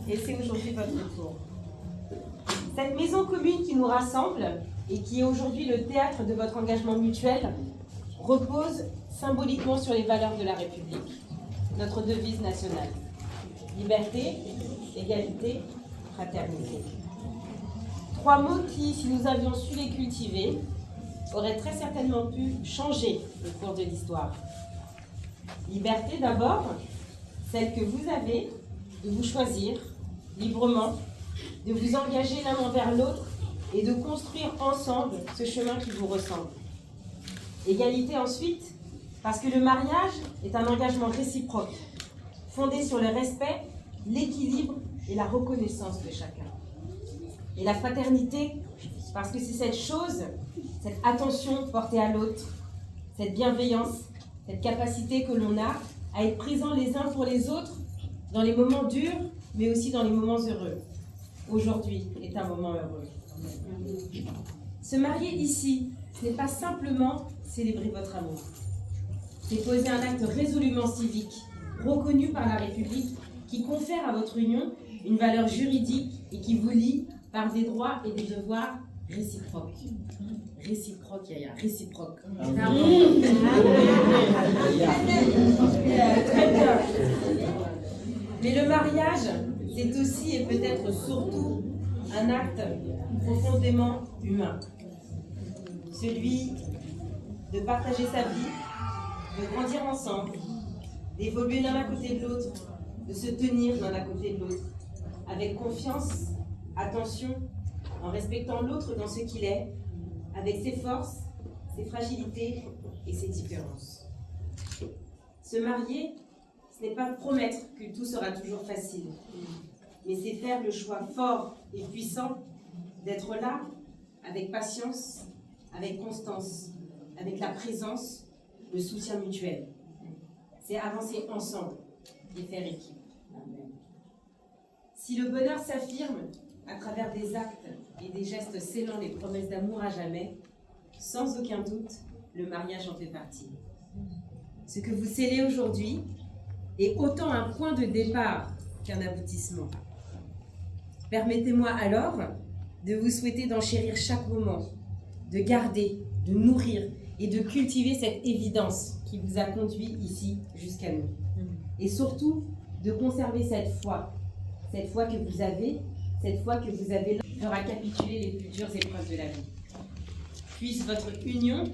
et c'est aujourd'hui votre tour. Cette maison commune qui nous rassemble et qui est aujourd'hui le théâtre de votre engagement mutuel repose symboliquement sur les valeurs de la République, notre devise nationale. Liberté, égalité, fraternité. 3 mots qui, si nous avions su les cultiver, auraient très certainement pu changer le cours de l'histoire. Liberté d'abord, celle que vous avez de vous choisir librement, de vous engager l'un envers l'autre et de construire ensemble ce chemin qui vous ressemble. Égalité ensuite, parce que le mariage est un engagement réciproque, fondé sur le respect, l'équilibre et la reconnaissance de chacun. Et la fraternité, parce que c'est cette chose, cette attention portée à l'autre, cette bienveillance, cette capacité que l'on a à être présents les uns pour les autres dans les moments durs, mais aussi dans les moments heureux. Aujourd'hui est un moment heureux. Se marier ici, ce n'est pas simplement célébrer votre amour. C'est poser un acte résolument civique, reconnu par la République, qui confère à votre union une valeur juridique et qui vous lie par des droits et des devoirs réciproques. Réciproque, Yaya, réciproque. Très bien. Mais le mariage, c'est aussi et peut-être surtout un acte profondément humain. Celui de partager sa vie, de grandir ensemble, d'évoluer l'un à côté de l'autre, de se tenir l'un à côté de l'autre, avec confiance, attention, en respectant l'autre dans ce qu'il est, avec ses forces, ses fragilités et ses différences. Se marier, ce n'est pas promettre que tout sera toujours facile, mais c'est faire le choix fort et puissant d'être là avec patience, avec constance, avec la présence, le soutien mutuel. C'est avancer ensemble et faire équipe. Si le bonheur s'affirme à travers des actes et des gestes scellant les promesses d'amour à jamais, sans aucun doute, le mariage en fait partie. Ce que vous scellez aujourd'hui est autant un point de départ qu'un aboutissement. Permettez-moi alors de vous souhaiter d'enchérir chaque moment, de garder, de nourrir et de cultiver cette évidence qui vous a conduit ici jusqu'à nous. Et surtout, de conserver cette foi que vous avez, de récapituler les plus dures épreuves de la vie. Puisse votre union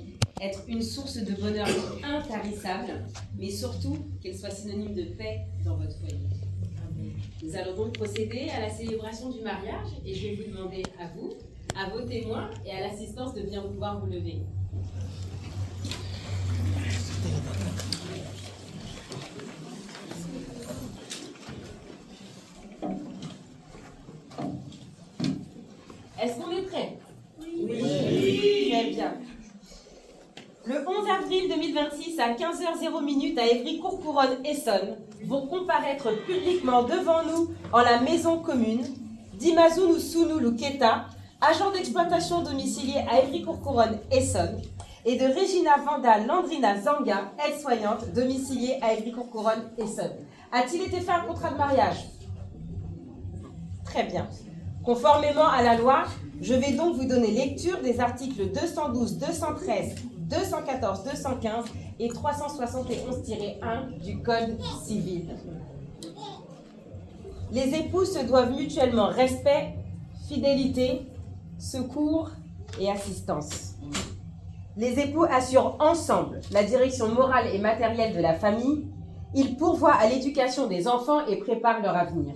être une source de bonheur intarissable, mais surtout qu'elle soit synonyme de paix dans votre foyer. Nous allons donc procéder à la célébration du mariage et je vais vous demander à vous, à vos témoins et à l'assistance de bien pouvoir vous lever. Est-ce qu'on est prêt? Oui. Très bien. Le 11 avril 2026 à 15h00 à Évry-Courcouronnes, Essonne, vont comparaître publiquement devant nous en la maison commune d'Imazou Sounou Luketa, agent d'exploitation domicilié à Évry-Courcouronnes, Essonne, et de Regina Vanda Landrina Zanga, aide-soignante domiciliée à Évry-Courcouronnes, Essonne. A-t-il été fait un contrat de mariage? Très bien. Conformément à la loi, je vais donc vous donner lecture des articles 212, 213, 214, 215 et 371-1 du Code civil. Les époux se doivent mutuellement respect, fidélité, secours et assistance. Les époux assurent ensemble la direction morale et matérielle de la famille. Ils pourvoient à l'éducation des enfants et préparent leur avenir.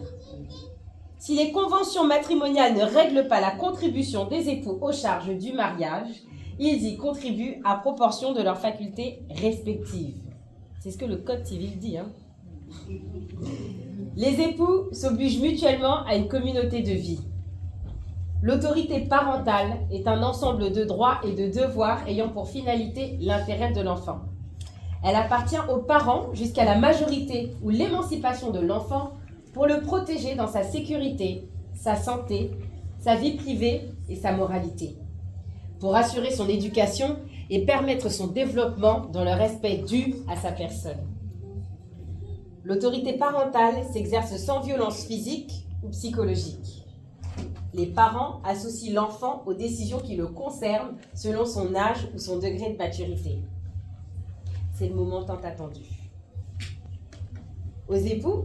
Si les conventions matrimoniales ne règlent pas la contribution des époux aux charges du mariage, ils y contribuent à proportion de leurs facultés respectives. C'est ce que le Code civil dit. Les époux s'obligent mutuellement à une communauté de vie. L'autorité parentale est un ensemble de droits et de devoirs ayant pour finalité l'intérêt de l'enfant. Elle appartient aux parents jusqu'à la majorité ou l'émancipation de l'enfant pour le protéger dans sa sécurité, sa santé, sa vie privée et sa moralité, pour assurer son éducation et permettre son développement dans le respect dû à sa personne. L'autorité parentale s'exerce sans violence physique ou psychologique. Les parents associent l'enfant aux décisions qui le concernent selon son âge ou son degré de maturité. C'est le moment tant attendu. Aux époux,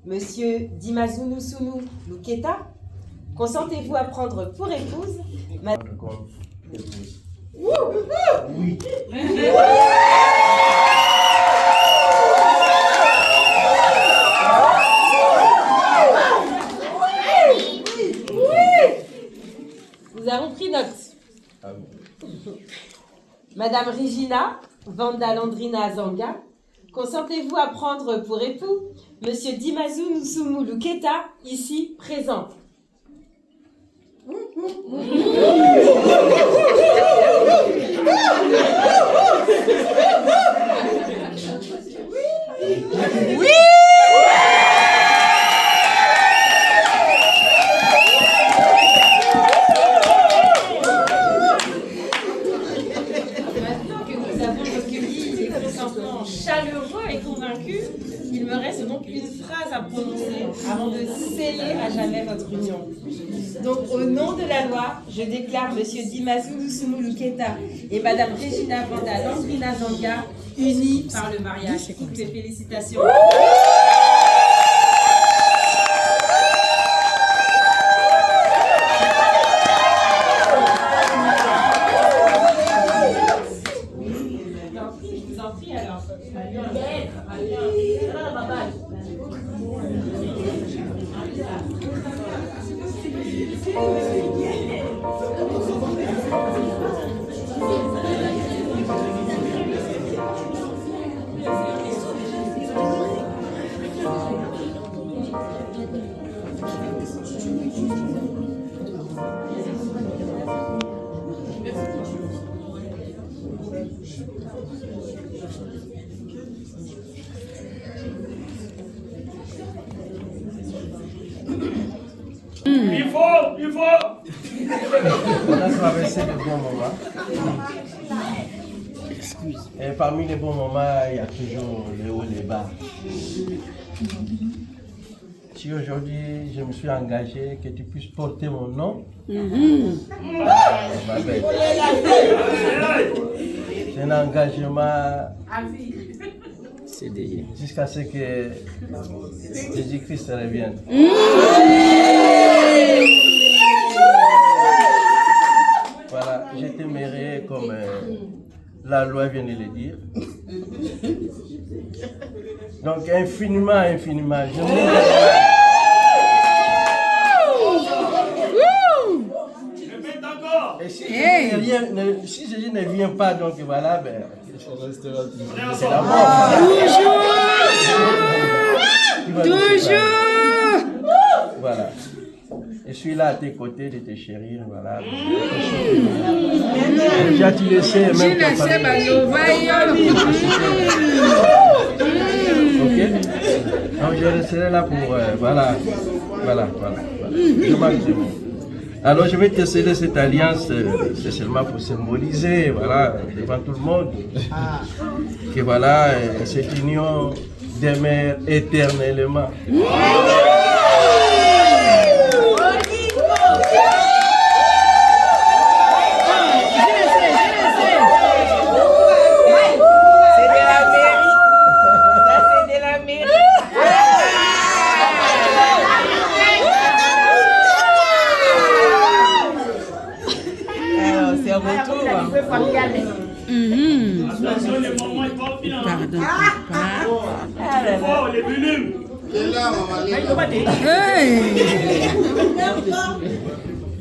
Monsieur Dimazunusunu Luketa, consentez-vous à prendre pour épouse Madame... Oui. Nous avons pris note. Madame Regina Vanda Landrina Zanga, consentez-vous à prendre pour époux Monsieur Dimazunusunu Luketa, ici présent? Oui! Maintenant que nous avons recueilli des consentements chaleureux et convaincus, il me reste donc une phrase à prononcer avant de sceller à jamais votre union. Donc, au nom de la loi, je déclare Monsieur Dimazunusunu Luketa et Madame Regina Vanda Landrina Zanga unis par le mariage. Toutes mes félicitations. Je vous en prie alors. Il faut. On a traversé de bons moments. Et parmi les bons moments, il y a toujours les hauts et les bas. Si aujourd'hui je me suis engagé que tu puisses porter mon nom, ma belle, c'est un engagement jusqu'à ce que Jésus-Christ revienne. Voilà, je t'aimerai comme la loi vient de le dire. Donc infiniment, infiniment. Et si Jésus ne vient pas, donc voilà, ben, c'est la mort. Toujours. Voilà. Je suis là à tes côtés de te chérir, voilà. Déjà tu le sais, même ta famille. Ok? Donc je resterai là pour, voilà. Je manque de mots. Alors je vais te céder cette alliance, c'est seulement pour symboliser, voilà, devant tout le monde, que voilà, cette union demeure éternellement.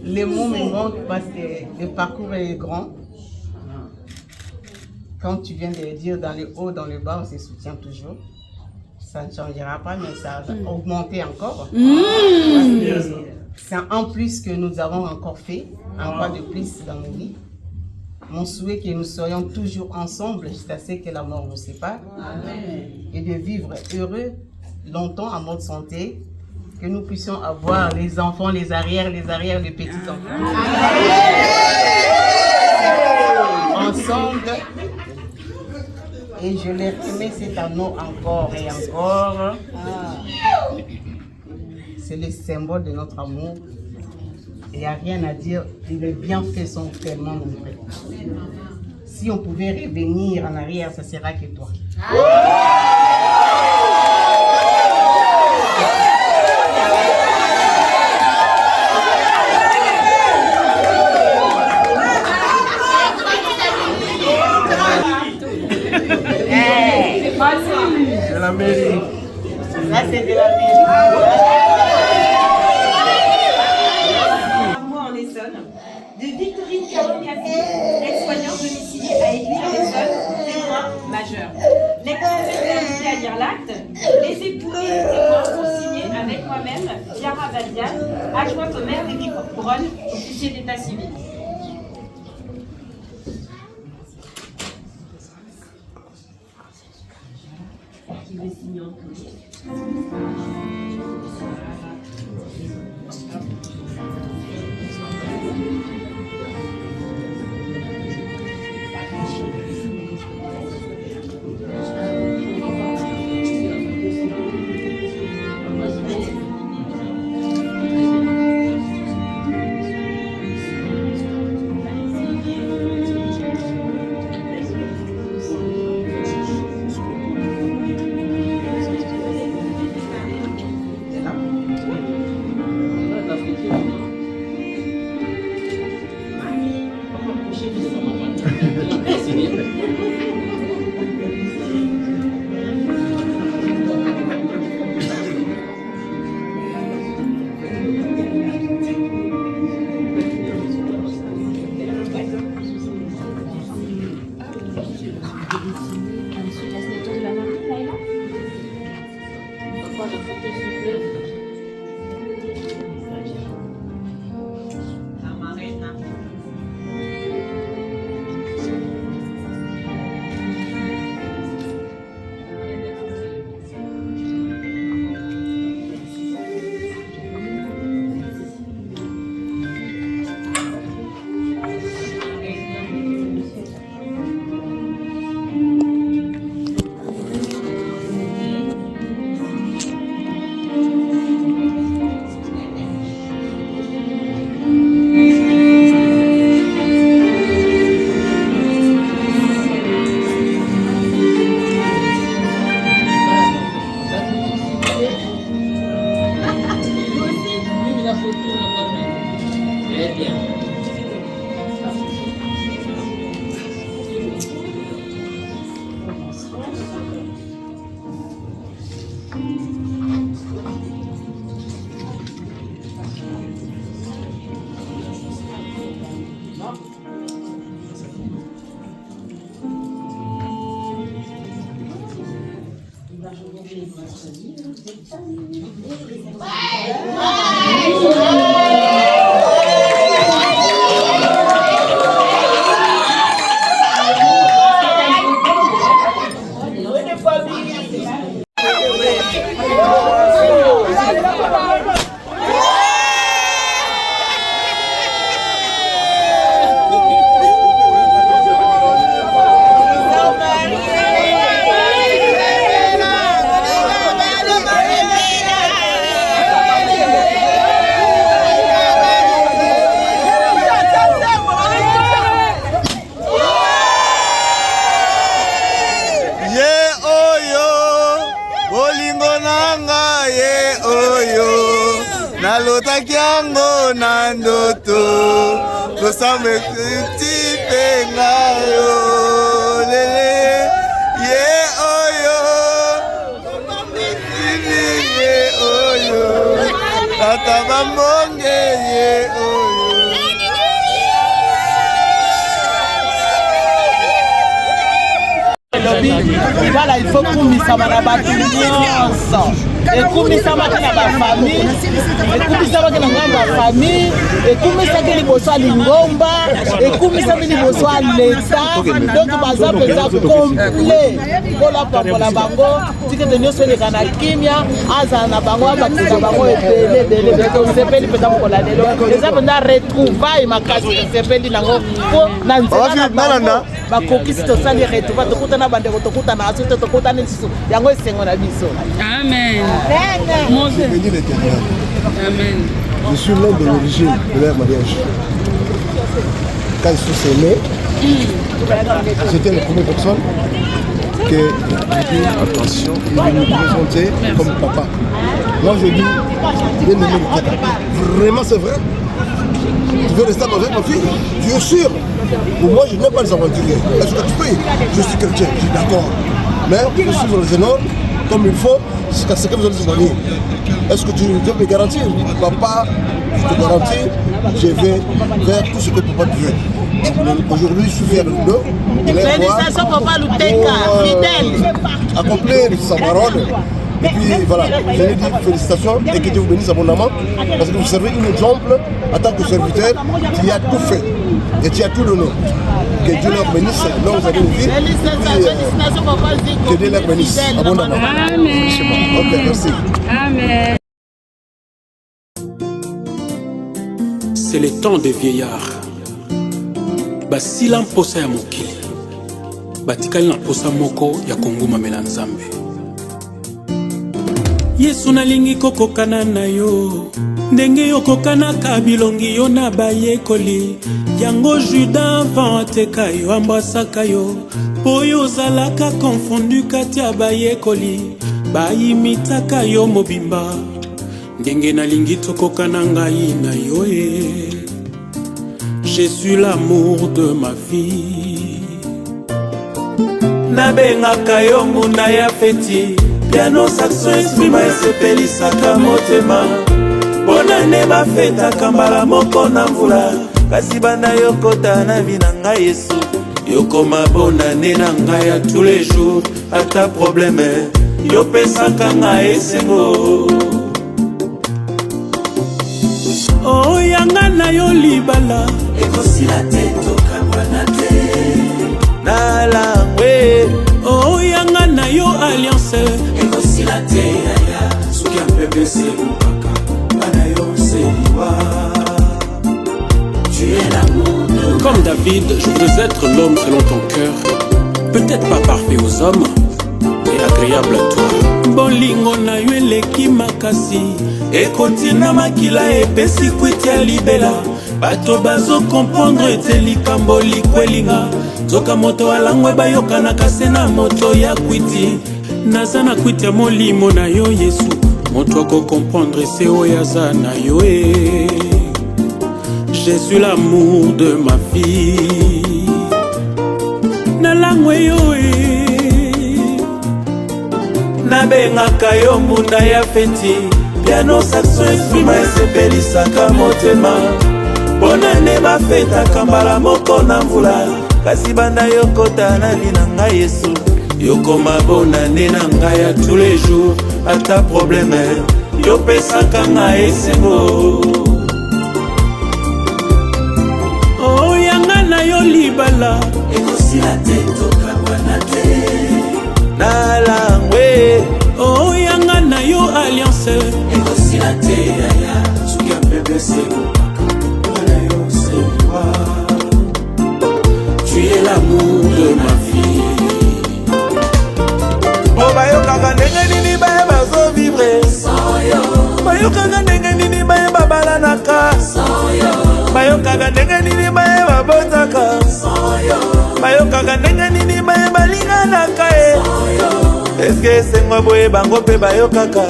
Les mots me manquent parce que le parcours est grand. Comme tu viens de le dire, dans le haut, dans le bas, on se soutient toujours. Ça ne changera pas, mais ça va augmenter encore. C'est un plus que nous avons encore fait, un pas de plus dans nos vies. Mon souhait est que nous soyons toujours ensemble jusqu'à ce que la mort nous sépare. Et de vivre heureux longtemps en mode santé, que nous puissions avoir les enfants, les arrières, les petits-enfants. Ensemble. Et je les remets cet anneau encore et encore. c'est le symbole de notre amour. Il n'y a rien à dire, les bienfaits sont tellement nombreux. Si on pouvait revenir en arrière, ça sera que toi. C'est la mairie. Là, c'est de la mairie. Moi en Essonne, de Victorine Caron-Café, aide-soignante domiciliée à Église-en-Essonne, témoin majeur. Lecteur est invité à lire l'acte. Les époux et les témoins sont signés avec moi-même, Chiara Valdiane, adjointe au maire d'Évry-Couronne, officier d'état civil. Qui veut signer en premier? Nalotaki yango na ndoto kosamba tipe ngayo lele ye oyo ye oyo tata bambonge ye oyo. Voilà, il faut kumisama na batu nyonso. Ekumisama na ba famille, ekumisama na ngamba famille, ekumisama liboso lingomba, ekumisama liboso l'État. Donc baza peza complet. Kola papola bango, tikete nyonso le kana kimia, aza na bango abatika bango ebele donc sepeli peza kola lelo. Eza penda retrouvaille makasi sepeli nango po na nzela. Bakokisi tosali retrouva tokutana bandeko tokutana asu tokutana lisusu yango esengo na biso. Amen. Amen. Amen. Je suis l'un de l'origine de leur mariage. Quand ils sont nés, c'était la première personne que j'ai dit attention, il va nous présenter comme papa. Moi je dis, bien aimé le tata. Vraiment c'est vrai. Tu veux rester avec ma fille? Tu es sûr? Pour moi je n'aime pas les aventuriers. Est-ce que tu peux? Je suis chrétien, je suis d'accord. Mais je suis raisonnable comme il faut, jusqu'à ce que vous allez se marier. Est-ce que tu peux me garantir? Papa, je te garantis, je vais faire tout ce que papa veut. Aujourd'hui, je suis fier de nous. Félicitations, papa Luteka, fidèle. Accomplir sa parole. Et puis voilà, je lui dis félicitations et que Dieu vous bénisse abondamment. Parce que vous servez un exemple en tant que serviteur, tu as tout fait et tu as tout donné. Que Dieu leur bénisse, là vous avez une vie. Félicitations, papa Zico. Que Dieu leur bénisse abondamment. Amen. Ok, merci. Amen. C'est le temps des vieillards. Basila mposa ya mokili batikali na posa moko ya kongumamela nzambe. Yesu nalingi kokokana na yo ndenge okokanaka bilongi yo na bayekoli yango Juda vanteka yo ambasaka yo po yo ozalaka konfondu kati ya bayekoli bayimitaka yo mobimba ndenge nalingi tokokana ngai na yo Jésus l'amour de ma vie. Nabengaka yo munda ya feti piano saxo esprima esepelisaka motema bonane bafetaka mbala moko na mvula kasi banda yokota na vi na ngai Yesu yokoma bonane na ngai ya tous les jours ata probleme yopesaka ngai esengo oh yanga na yo libala ekosila te tokabwana te na langwe oh yanga na yo alliance ekosila te yaya soki ampepe sekupaka bana yo seliwa tu es l'amour. Comme David, je voudrais être l'homme selon ton cœur, peut-être pas parfait aux hommes mais agréable à toi. Bolingo na yo eleki makasi ekotina makila epesi kwiti ya libela bato bazo comprendre ete likambo likwelinga zoka moto alangwe bayokanaka se na moto ya kwiti naza na kwiti ya molimo na yo Yesu moto ako comprendre se oyo aza na yo Jésus l'amour de ma vie na langwe yo nabengaka yo munda ya feti piano saxo esprima esepelisaka motema bonane bafetaka mbala moko na mvula kasi banda yokota na vi na ngai Yesu yokoma bonane na ngai ya tous les jours ata probleme yopesaka ngai esengo oh yanga na yo libala ekosila te tokabwana te na langwe oh yanga na yo alliance ekosila te yaya soki ampepe sekupaka bana yo seliwa tu es l'amour de ma vie oh bayokaka ndenge nini baye bazovivre bayokaka ndenge nini baye babalanaka bayokaka ndenge nini baye babotaka bayokaka ndenge nini baye balinganaka eske esengo boye bango mpe bayokaka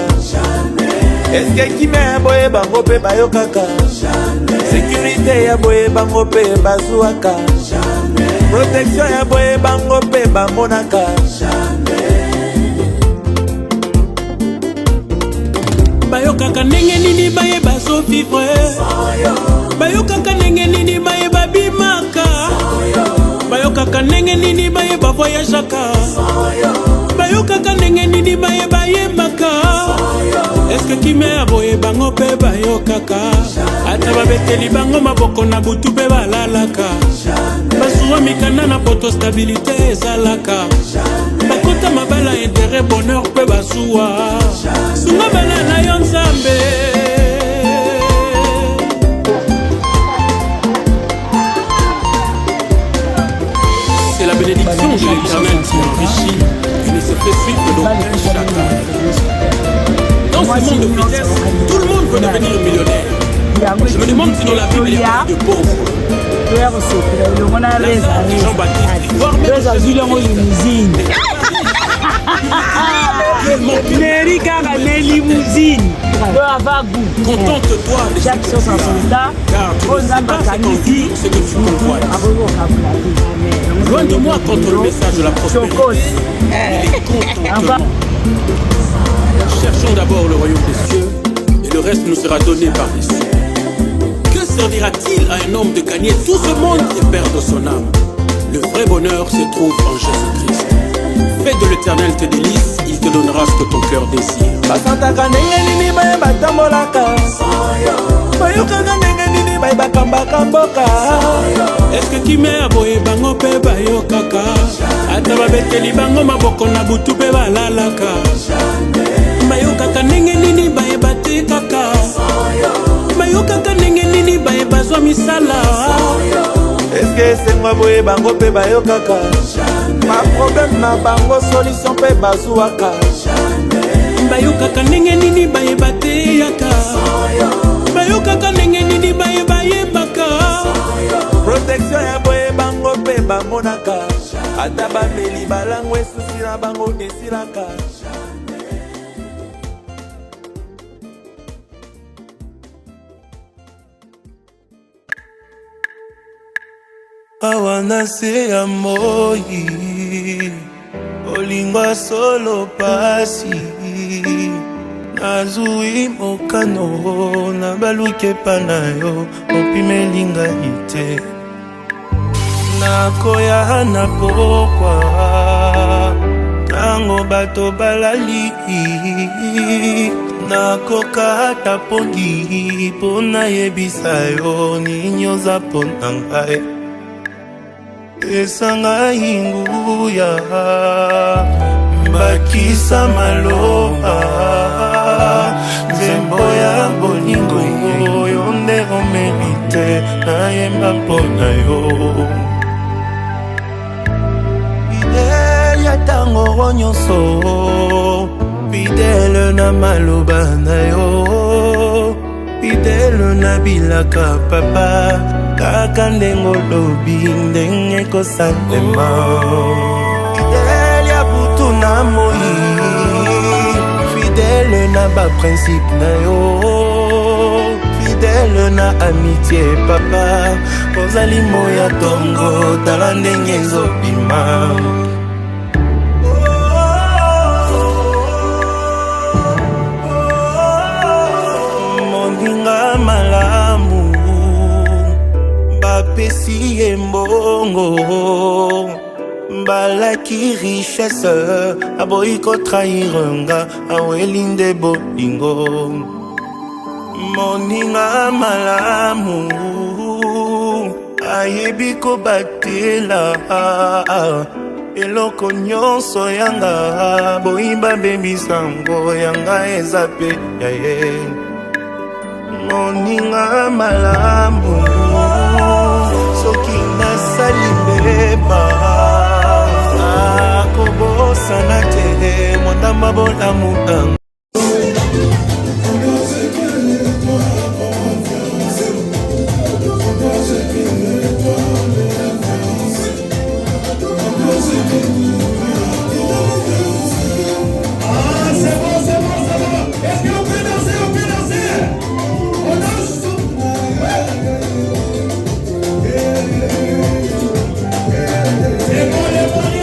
eske kimia ya boye bango mpe bayokaka sécurité ya boye bango mpe bazwaka protection ya boye bango mpe bamonaka bayokaka ndenge nini baye bazovivre bayokaka ndenge nini baye babimaka bayokaka ndenge nini baye bavoyageaka bayokaka ndenge nini baye bayembaka eske kimia ya boye bango mpe bayokaka ata babeteli bango maboko na butu mpe balalaka basuwa mikanda na poto stabilité ezalaka bakota mabala intérêt bonheur mpe basuwa sunga bala na yo nzambe c'est la bénédiction de l'Éternel qui enrichit et ne se fait suivre de l'aucun chacun. Dans ce monde de fidèles, tout le monde veux devenir millionnaire. Je me demande si dans la Bible il y a de pauvres. Contente-toi de chaque chose en son temps, car tu ne sais pas ce que tu convoites. Loin de moi contre le message de la prospérité. Il est contentement. Cherchons d'abord le royaume des cieux et le reste nous sera donné par les cieux. Que servira-t-il à un homme de gagner tout ce monde et perdre son âme? Le vrai bonheur se trouve en Jésus-Christ. Fais de l'Éternel tes délices, il te donnera ce que ton cœur désire. Est-ce que Kimé a boye bango pe bayo kaka? Ata babeteli bango maboko na butu pe balalaka. Bayo kaka nenge nini baye bate kaka? Bayo kaka nenge nini baye bazwa misala? Est-ce que c'est moi boye bango pe bayo kaka? Ma problème na bango solution pe bazuaka. Bayo kaka nenge nini baye bate yaka? Bayo kaka nenge nini baye baye baka? Protection ya boye bango pe bamonaka. Ata bameli balango esusi na bango esilaka. Awana se amoi Olingwa solo pasi Nazui mokano Na baluke panayo Opimelinga ite Nakoya na pokwa Tango bato balali Nakoka tapongi Pona yebisayo Ninyoza ponangai Esanga hinguya Bakisa maloba Zembo ya bolingo Yonde omerite Na yemba pona yo Fidèle ya tango nyonso Fidèle na maloba na yo Fidèle na bilaka papa Kaka ndengo lobi ndenge kosalema Fidèle ya butu na moi Fidèle na ba principe na yo Fidèle na amitié papa Kozali moya tongo tala ndenge ezobima Mondinga malamu Bapesi embongo Balaki richesse Aboyi ko trahiranga Awelinde bolingo Moninga malamu Ayebi ko batela Eloko nyonso yanga Boyimba bebisango Yanga ezape yaye Moninga malamu Soki nasali mbeba Akobosana te Mwanda mabola mutanga C'est bon les mariages.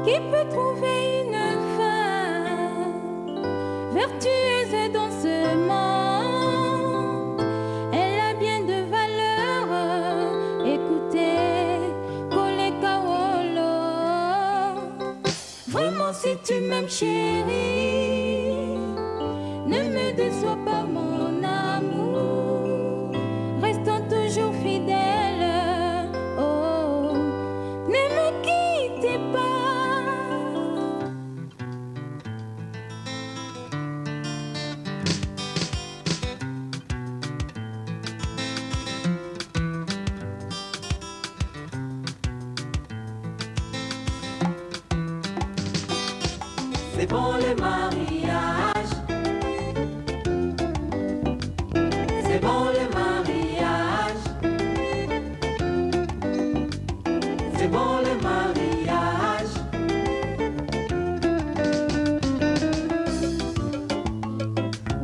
Qui peut trouver une femme vertueuse dans ce monde? Elle a bien de valeur. Écoutez, Koleka Wolo. Vraiment, si tu m'aimes, chérie, ne me déçois pas, mon amour. Restons toujours fidèles. Oh, ne me quittez pas. C'est bon le mariage. C'est bon le mariage. C'est bon le mariage.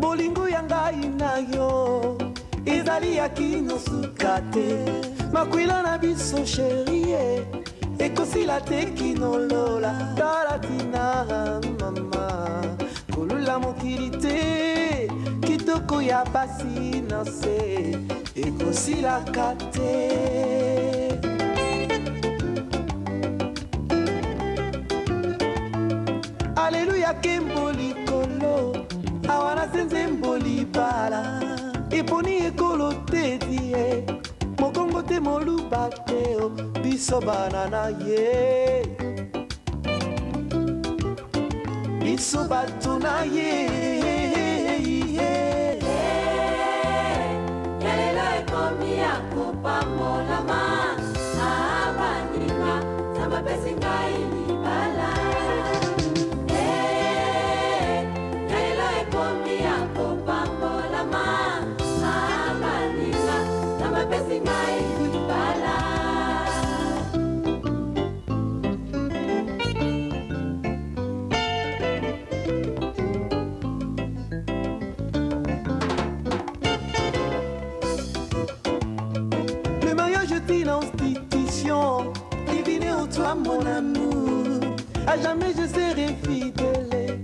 Bolingo yanga inayo ezali ya kino suka te. Makwila na biso chérie ekosila te kinolola talatina mama kolula mokili te kitoko ya pasi na se ekosilaka te. Aleluya kembo likolo awana senze mboli bala eponi ekolo te die mokongo te moluba te o biso banana ye biso bato na ye. Yalela ekomi ya kopambolama abaninga zamba pesi ngai libala. Yalela ekomi ya kopambolama abaninga zamba pesi ngai libala. Le mariage est une institution divine en toi mon amour. À jamais je serai fidèle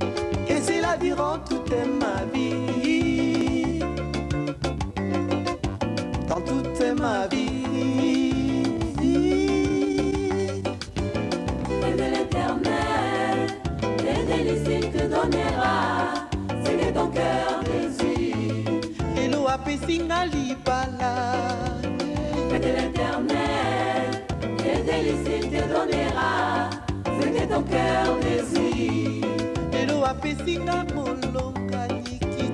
et c'est la durant toute ma vie. Dans toute ma vie. Et de l'éternel, les délices il te donnera, c'est que ton cœur désire. Et l'eau a pessinga libala. Et de l'éternel, les délices il te donnera, c'est que ton cœur désire. Et l'eau a pessinga molonga nikiti.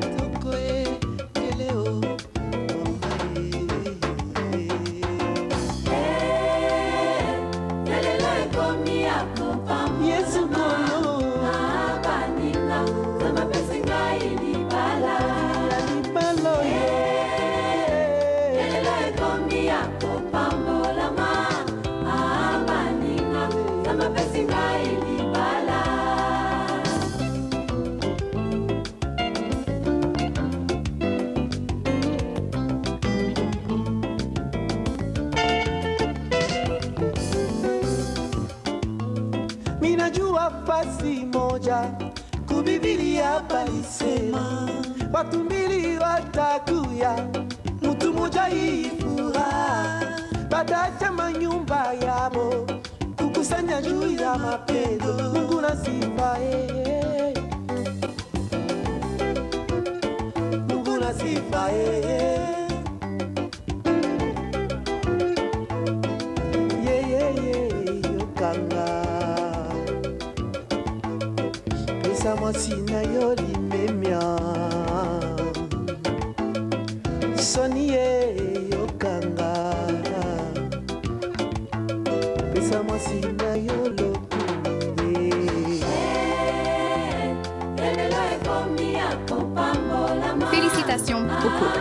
palisema watu mbili watakuya mtu moja ifura batacha manyumba yabo kukusanya juu ya mapendo Mungu na sifa Mungu na sifa yokanga pesa mwasina yolimemya sonie yokanga pesa mwasina yolokunde Félicitations au couple.